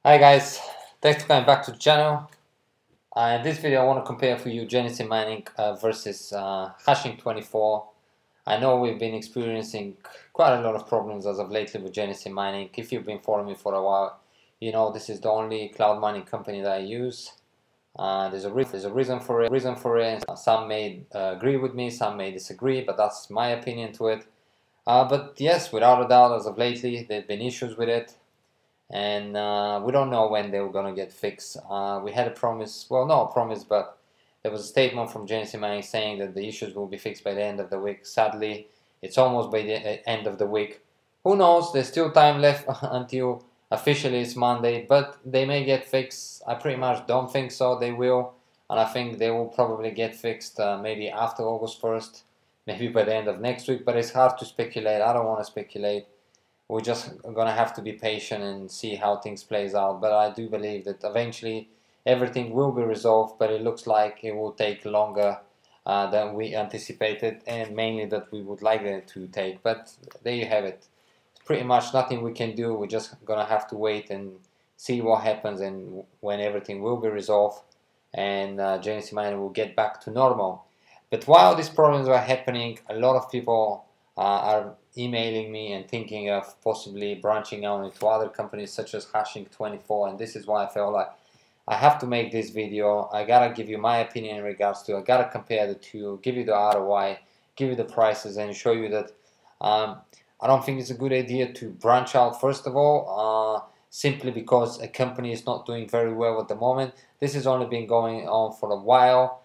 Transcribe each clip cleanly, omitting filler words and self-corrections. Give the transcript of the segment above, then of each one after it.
Hi guys, thanks for coming back to the channel. In this video I want to compare for you Genesis Mining versus Hashing24. I know we've been experiencing quite a lot of problems as of lately with Genesis Mining. If you've been following me for a while, you know this is the only cloud mining company that I use. There's a reason for it. Some may agree with me, some may disagree, but that's my opinion to it. But yes, without a doubt, as of lately, there have been issues with it. And we don't know when they were going to get fixed. We had a promise, well, not a promise, but there was a statement from Genesis Mining saying that the issues will be fixed by the end of the week. Sadly, it's almost by the end of the week. Who knows? There's still time left until officially it's Monday, but they may get fixed. I pretty much don't think so. They will, and I think they will probably get fixed maybe after August 1st, maybe by the end of next week. But it's hard to speculate. I don't want to speculate. We're just gonna have to be patient and see how things plays out. But I do believe that eventually everything will be resolved, but it looks like it will take longer than we anticipated, and mainly that we would like it to take. But there you have it. It's pretty much nothing we can do. We're just gonna have to wait and see what happens and when everything will be resolved, and Genesis Mining will get back to normal. But while these problems are happening, a lot of people are emailing me and thinking of possibly branching out into other companies such as Hashing24, and this is why I felt like I have to make this video. I gotta give you my opinion in regards to, I gotta compare the two, give you the ROI, give you the prices, and show you that I don't think it's a good idea to branch out first of all, simply because a company is not doing very well at the moment. This has only been going on for a while.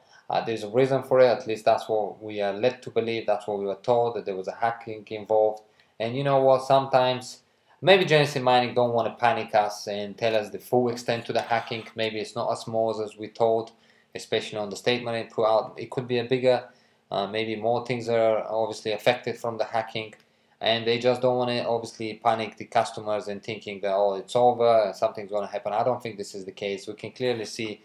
There's a reason for it, at least that's what we are led to believe, that's what we were told, that there was a hacking involved. And you know what, sometimes maybe Genesis Mining don't want to panic us and tell us the full extent to the hacking. Maybe it's not as small as we told, especially on the statement it put out. It could be a bigger, maybe more things are obviously affected from the hacking, and they just don't want to obviously panic the customers and thinking that, oh, it's over, something's going to happen. I don't think this is the case. We can clearly see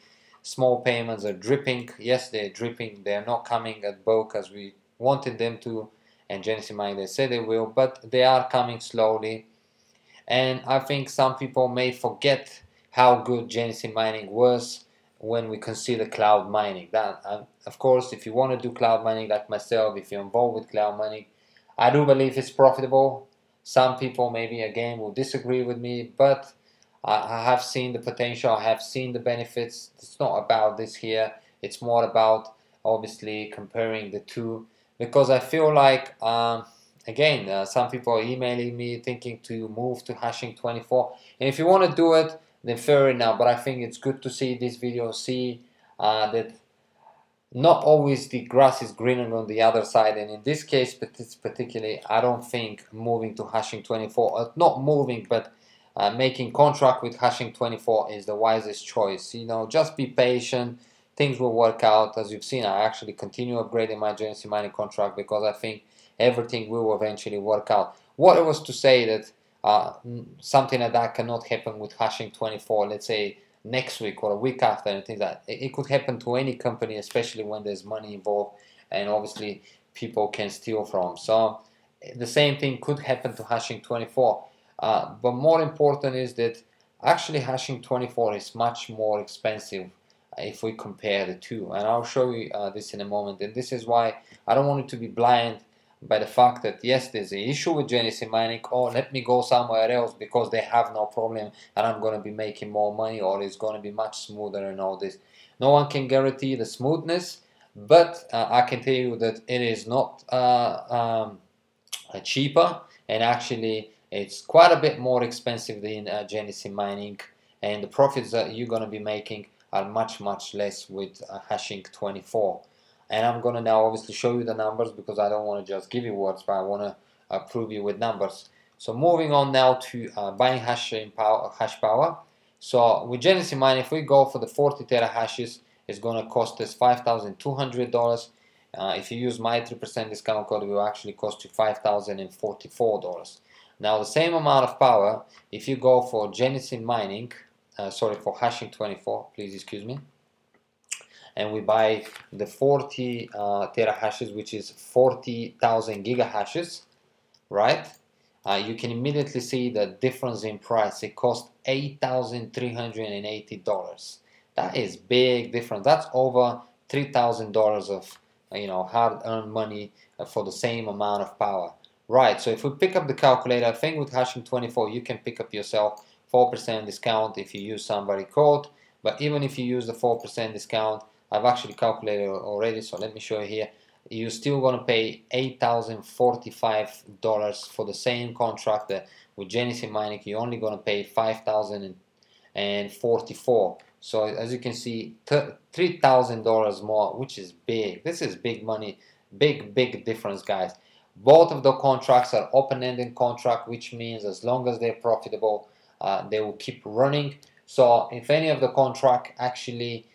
small payments are dripping. Yes, they're dripping. They're not coming at bulk as we wanted them to, and Genesis Mining, they say they will, but they are coming slowly. And I think some people may forget how good Genesis Mining was when we consider cloud mining. That, of course, if you want to do cloud mining like myself, if you're involved with cloud mining, I do believe it's profitable. Some people maybe again will disagree with me, but I have seen the potential, I have seen the benefits. It's not about this here, it's more about obviously comparing the two, because I feel like again, some people are emailing me thinking to move to Hashing24, and if you want to do it, then fair enough, but I think it's good to see this video, see that not always the grass is greener on the other side, and in this case particularly, I don't think moving to Hashing24, not moving, but making contract with Hashing24 is the wisest choice. You know, just be patient, things will work out. As you've seen, I actually continue upgrading my Genesis Mining contract because I think everything will eventually work out. What it was to say that something like that cannot happen with Hashing24, let's say next week or a week after, and things like that. It could happen to any company, especially when there's money involved and obviously people can steal from. So the same thing could happen to Hashing24. But more important is that actually Hashing24 is much more expensive if we compare the two, and I'll show you this in a moment. And this is why I don't want you to be blind by the fact that yes, there's an issue with Genesis Mining, or let me go somewhere else because they have no problem and I'm going to be making more money, or it's going to be much smoother and all this. No one can guarantee the smoothness, but I can tell you that it is not cheaper, and actually it's quite a bit more expensive than Genesis Mining, and the profits that you're going to be making are much less with Hashing24. And I'm going to now obviously show you the numbers because I don't want to just give you words, but I want to prove you with numbers. So moving on now to buying hash power. So with Genesis Mining, if we go for the 40 terahashes, it's going to cost us $5,200. If you use my 3% discount code, it will actually cost you $5,044. Now the same amount of power, if you go for Genesis Mining, sorry, for Hashing24, please excuse me, and we buy the 40 terahashes, which is 40,000 gigahashes, right? you can immediately see the difference in price. It cost $8,380. That is big difference. That's over $3,000 of hard-earned money for the same amount of power. Right, so if we pick up the calculator, I think with Hashing24 you can pick up yourself 4% discount if you use somebody code. But even if you use the 4% discount, I've actually calculated already, so let me show you here. You're still going to pay $8,045 for the same contract. With Genesis Mining, you're only going to pay $5,044. So as you can see, $3,000 more, which is big. This is big money, big difference, guys. Both of the contracts are open-ended contract, which means as long as they're profitable, they will keep running. So if any of the contract actually,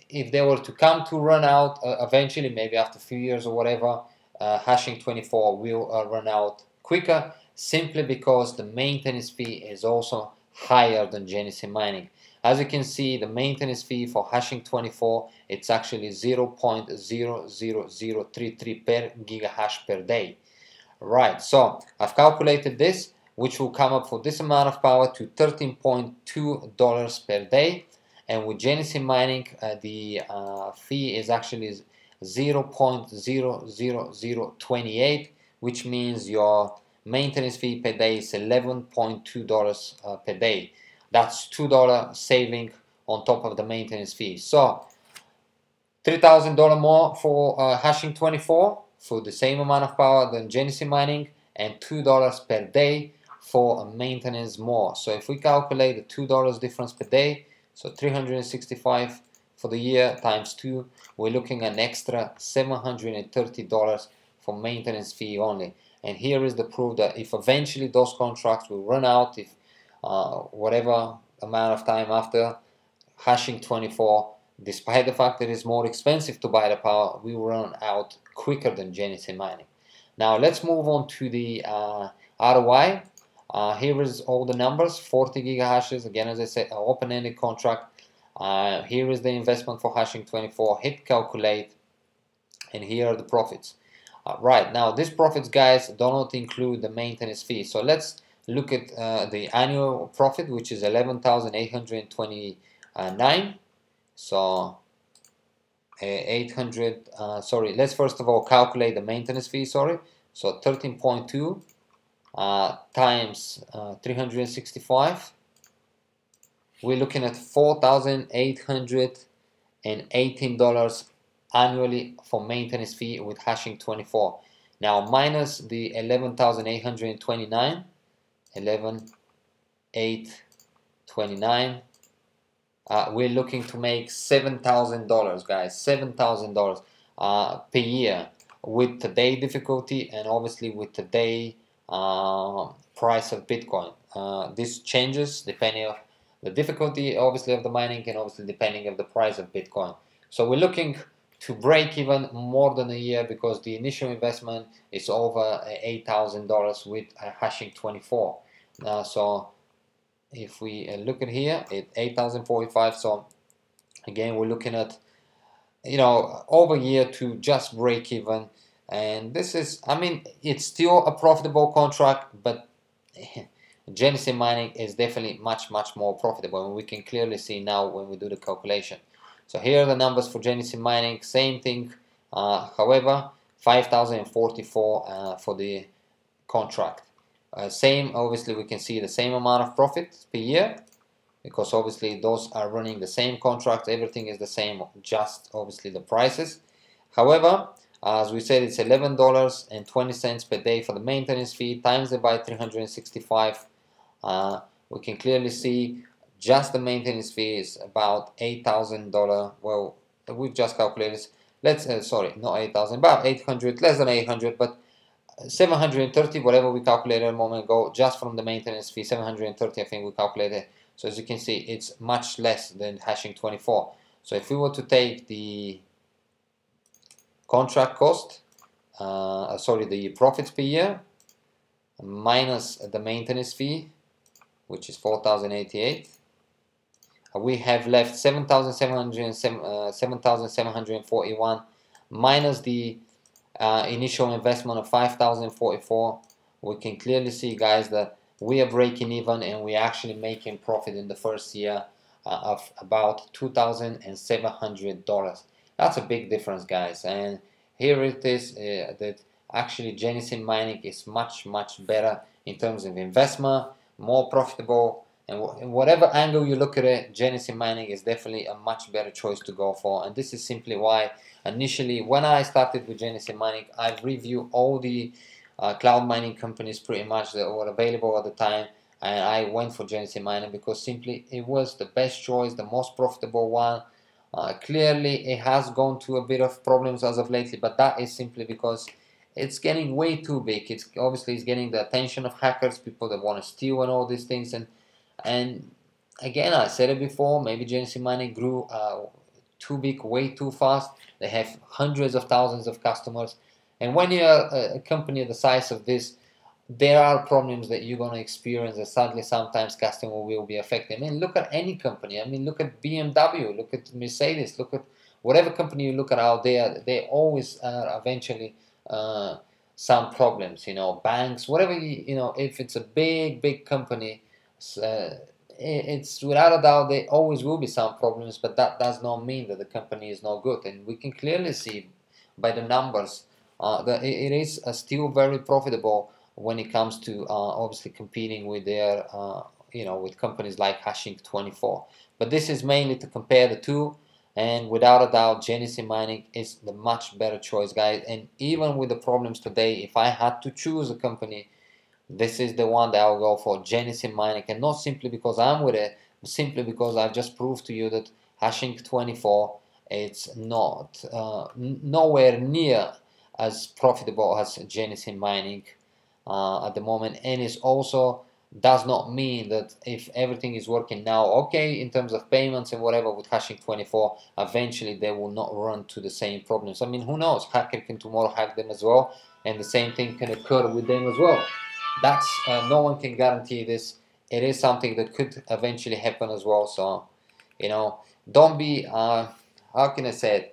if they were to come to run out eventually, maybe after a few years or whatever, Hashing24 will run out quicker, simply because the maintenance fee is also higher than Genesis Mining. As you can see, the maintenance fee for Hashing24, it's actually 0.00033 per gigahash per day. Right, so I've calculated this, which will come up for this amount of power to $13.2 per day. And with Genesis Mining, the fee is actually 0.00028, which means your maintenance fee per day is $11.2 per day. That's $2 saving on top of the maintenance fee. So $3,000 more for Hashing24 for the same amount of power than Genesis Mining, and $2 per day for maintenance more. So if we calculate the $2 difference per day, so 365 for the year times 2, we're looking at an extra $730 for maintenance fee only. And here is the proof that if eventually those contracts will run out, if whatever amount of time after, Hashing24, despite the fact that it's more expensive to buy the power, we will run out quicker than Genesis Mining. Now let's move on to the ROI. Here is all the numbers, 40 gigahashes, again as I said, an open-ended contract. Here is the investment for Hashing24, hit calculate, and here are the profits. Right, now these profits, guys, do not include the maintenance fee. So let's look at the annual profit, which is 11,829. So 800, let's first of all calculate the maintenance fee, so 13.2 times 365, we're looking at $4,818 annually for maintenance fee with Hashing24. Now minus the 11,829, 11,829, we're looking to make $7,000, guys, $7,000 per year with today difficulty, and obviously with today price of Bitcoin. This changes depending on the difficulty, obviously, of the mining, and obviously depending on the price of Bitcoin. So we're looking to break even more than a year, because the initial investment is over $8,000 with Hashing24. So if we look at here, it's 8,045. So again, we're looking at over a year to just break even. And this is, I mean, it's still a profitable contract, but Genesis Mining is definitely much more profitable, and we can clearly see now when we do the calculation. So here are the numbers for Genesis Mining, same thing, however, 5,044 for the contract. Same, obviously we can see the same amount of profit per year, because obviously those are running the same contract, everything is the same, just obviously the prices. However, as we said, it's $11.20 per day for the maintenance fee, times it by 365. We can clearly see just the maintenance fee is about $8,000. Well, we've just calculated. Let's sorry, not 8,000, about 800, less than 800, but 730, whatever we calculated a moment ago, just from the maintenance fee, 730, I think we calculated. So as you can see, it's much less than Hashing24. So if we were to take the contract cost, the profits per year, minus the maintenance fee, which is 4,088, we have left 7,741 minus the initial investment of 5,044. we can clearly see, guys, that we are breaking even and we're actually making profit in the first year of about $2,700. That's a big difference, guys. And here it is that actually Genesis Mining is much better in terms of investment, more profitable, and whatever angle you look at it, Genesis Mining is definitely a much better choice to go for. And this is simply why initially when I started with Genesis Mining, I've reviewed all the cloud mining companies pretty much that were available at the time, and I went for Genesis Mining because simply it was the best choice, the most profitable one. Clearly it has gone through a bit of problems as of lately, but that is simply because it's getting way too big. It's getting the attention of hackers, people that want to steal and all these things. And again, I said it before, maybe Genesis Mining grew too big, way too fast. They have hundreds of thousands of customers, and when you're a company the size of this, there are problems that you're going to experience, and sadly sometimes customer will be affected. I mean, look at any company. I mean, look at BMW, look at Mercedes, look at whatever company you look at out there. They always are eventually some problems, you know, banks, whatever, you know, if it's a big company, it's without a doubt there always will be some problems, but that does not mean that the company is not good. And we can clearly see by the numbers that it is still very profitable when it comes to obviously competing with their you know, with companies like Hashing24. But this is mainly to compare the two, and without a doubt Genesis Mining is the much better choice, guys. And even with the problems today, if I had to choose a company, this is the one that I'll go for, Genesis Mining. And not simply because I'm with it, but simply because I've just proved to you that Hashing24, it's not nowhere near as profitable as Genesis Mining at the moment. And it also does not mean that if everything is working now okay in terms of payments and whatever with Hashing24, eventually they will not run to the same problems. I mean, who knows, hacker can tomorrow hack them as well, and the same thing can occur with them as well. That's no one can guarantee this. It is something that could eventually happen as well. So, you know, don't be how can I say it,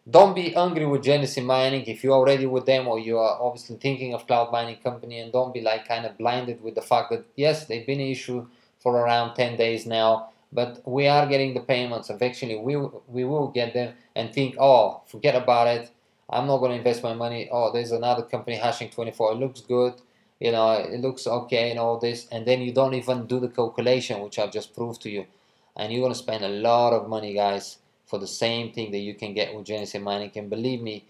don't be angry with Genesis Mining if you're already with them, or you are obviously thinking of cloud mining company, and don't be like kind of blinded with the fact that yes, they've been an issue for around 10 days now, but we are getting the payments. Eventually we will get them, and think, oh, forget about it, I'm not going to invest my money. Oh, there's another company, Hashing24, it looks good, you know, it looks okay and all this, and then you don't even do the calculation, which I've just proved to you, and you're going to spend a lot of money, guys, for the same thing that you can get with Genesis Mining. And believe me,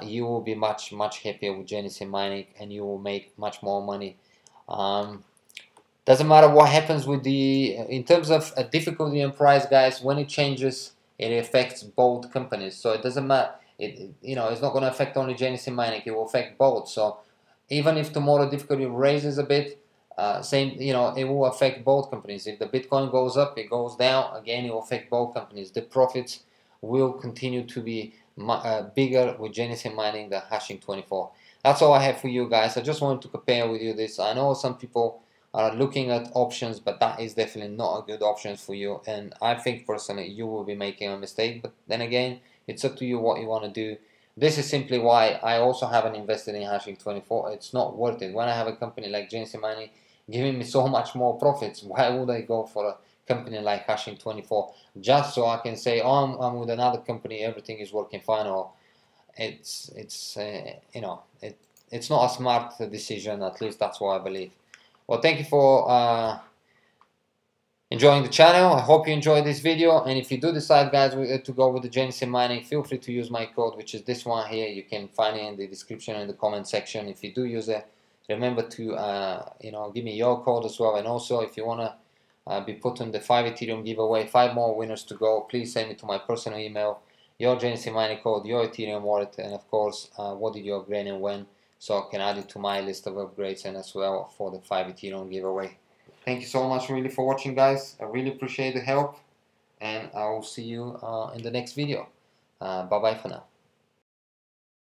you will be much happier with Genesis Mining, and you will make much more money. Doesn't matter what happens with the in terms of difficulty and price, guys. When it changes, it affects both companies. So it doesn't matter. You know, it's not going to affect only Genesis Mining. It will affect both. So even if tomorrow difficulty raises a bit, same, you know, it will affect both companies. If the Bitcoin goes up, it goes down, again, it will affect both companies. The profits will continue to be bigger with Genesis Mining than Hashing24. That's all I have for you guys. I just wanted to compare with you this. I know some people are looking at options, but that is definitely not a good option for you. And I think personally you will be making a mistake. But then again, it's up to you what you want to do. This is simply why I also haven't invested in Hashing24. It's not worth it. When I have a company like Genesis Mining giving me so much more profits, why would I go for a company like Hashing24 just so I can say, oh, I'm with another company, everything is working fine? Or it's you know, it's not a smart decision. At least that's what I believe. Well, thank you for enjoying the channel. I hope you enjoyed this video, and if you do decide, guys, to go with the Genesis Mining, feel free to use my code, which is this one here. You can find it in the description and in the comment section. If you do use it, remember to you know, give me your code as well. And also, if you want to be put on the 5 Ethereum giveaway, 5 more winners to go, please send me to my personal email your Genesis Mining code, your Ethereum wallet, and of course what did you upgrade and when, so I can add it to my list of upgrades, and as well for the 5 Ethereum giveaway. Thank you so much really for watching, guys. I really appreciate the help, and I will see you in the next video. Bye bye for now.